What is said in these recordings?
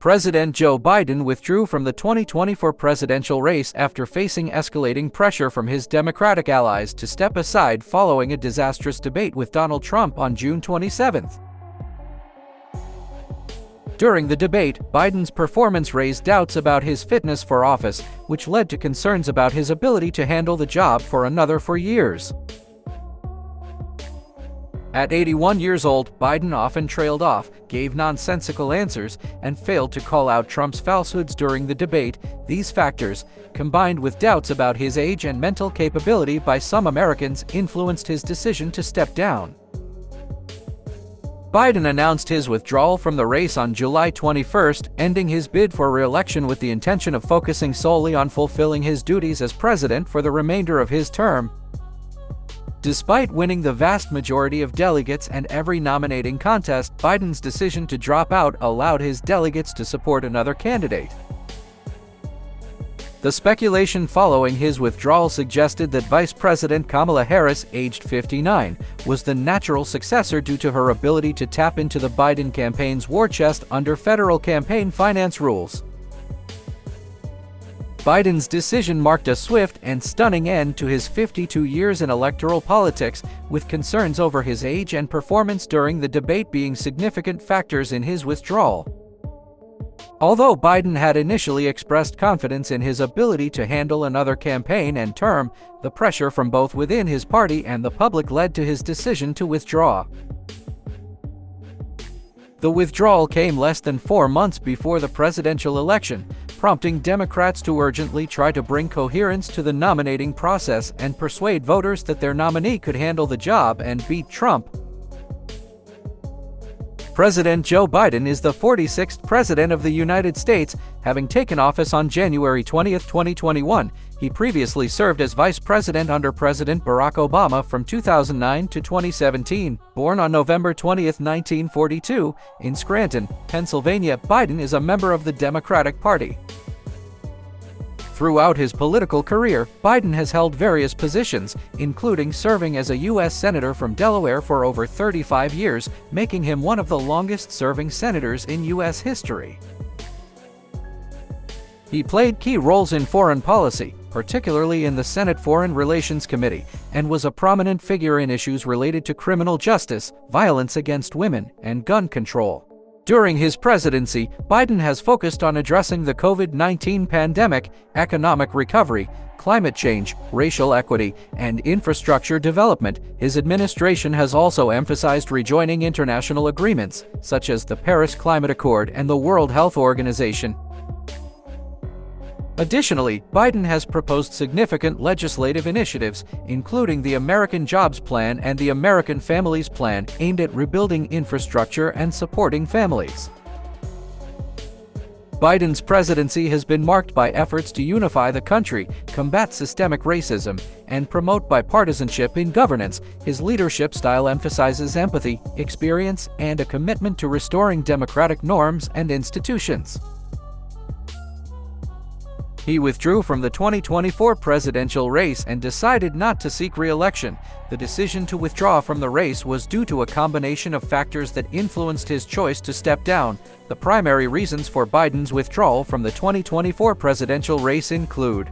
President Joe Biden withdrew from the 2024 presidential race after facing escalating pressure from his Democratic allies to step aside following a disastrous debate with Donald Trump on June 27. During the debate, Biden's performance raised doubts about his fitness for office, which led to concerns about his ability to handle the job for another 4 years. At 81 years old, Biden often trailed off, gave nonsensical answers, and failed to call out Trump's falsehoods during the debate. These factors, combined with doubts about his age and mental capability by some Americans, influenced his decision to step down. Biden announced his withdrawal from the race on July 21, ending his bid for re-election with the intention of focusing solely on fulfilling his duties as president for the remainder of his term. Despite winning the vast majority of delegates and every nominating contest, Biden's decision to drop out allowed his delegates to support another candidate. The speculation following his withdrawal suggested that Vice President Kamala Harris, aged 59, was the natural successor due to her ability to tap into the Biden campaign's war chest under federal campaign finance rules. Biden's decision marked a swift and stunning end to his 52 years in electoral politics, with concerns over his age and performance during the debate being significant factors in his withdrawal. Although Biden had initially expressed confidence in his ability to handle another campaign and term, the pressure from both within his party and the public led to his decision to withdraw. The withdrawal came less than 4 months before the presidential election, prompting Democrats to urgently try to bring coherence to the nominating process and persuade voters that their nominee could handle the job and beat Trump. President Joe Biden is the 46th President of the United States, having taken office on January 20, 2021. He previously served as Vice President under President Barack Obama from 2009 to 2017. Born on November 20, 1942, in Scranton, Pennsylvania, Biden is a member of the Democratic Party. Throughout his political career, Biden has held various positions, including serving as a U.S. Senator from Delaware for over 35 years, making him one of the longest-serving senators in U.S. history. He played key roles in foreign policy, particularly in the Senate Foreign Relations Committee, and was a prominent figure in issues related to criminal justice, violence against women, and gun control. During his presidency, Biden has focused on addressing the COVID-19 pandemic, economic recovery, climate change, racial equity, and infrastructure development. His administration has also emphasized rejoining international agreements, such as the Paris Climate Accord and the World Health Organization. Additionally, Biden has proposed significant legislative initiatives, including the American Jobs Plan and the American Families Plan, aimed at rebuilding infrastructure and supporting families. Biden's presidency has been marked by efforts to unify the country, combat systemic racism, and promote bipartisanship in governance. His leadership style emphasizes empathy, experience, and a commitment to restoring democratic norms and institutions. He withdrew from the 2024 presidential race and decided not to seek re-election. The decision to withdraw from the race was due to a combination of factors that influenced his choice to step down. The primary reasons for Biden's withdrawal from the 2024 presidential race include: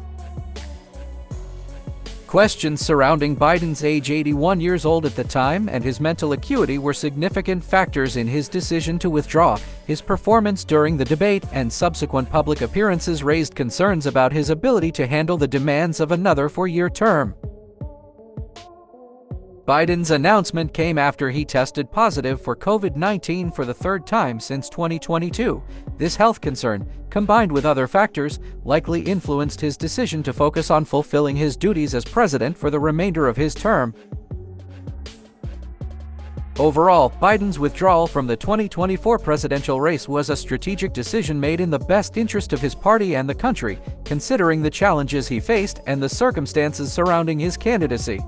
questions surrounding Biden's age, 81 years old at the time, and his mental acuity were significant factors in his decision to withdraw. His performance during the debate and subsequent public appearances raised concerns about his ability to handle the demands of another 4-year term. Biden's announcement came after he tested positive for COVID-19 for the 3rd time since 2022. This health concern, combined with other factors, likely influenced his decision to focus on fulfilling his duties as president for the remainder of his term. Overall, Biden's withdrawal from the 2024 presidential race was a strategic decision made in the best interest of his party and the country, considering the challenges he faced and the circumstances surrounding his candidacy.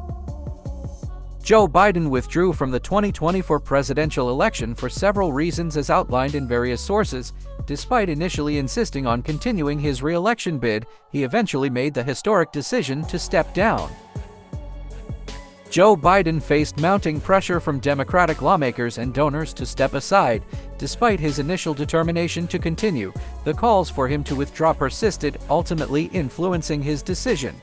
Joe Biden withdrew from the 2024 presidential election for several reasons as outlined in various sources. Despite initially insisting on continuing his re-election bid, he eventually made the historic decision to step down. Joe Biden faced mounting pressure from Democratic lawmakers and donors to step aside. Despite his initial determination to continue, the calls for him to withdraw persisted, ultimately influencing his decision.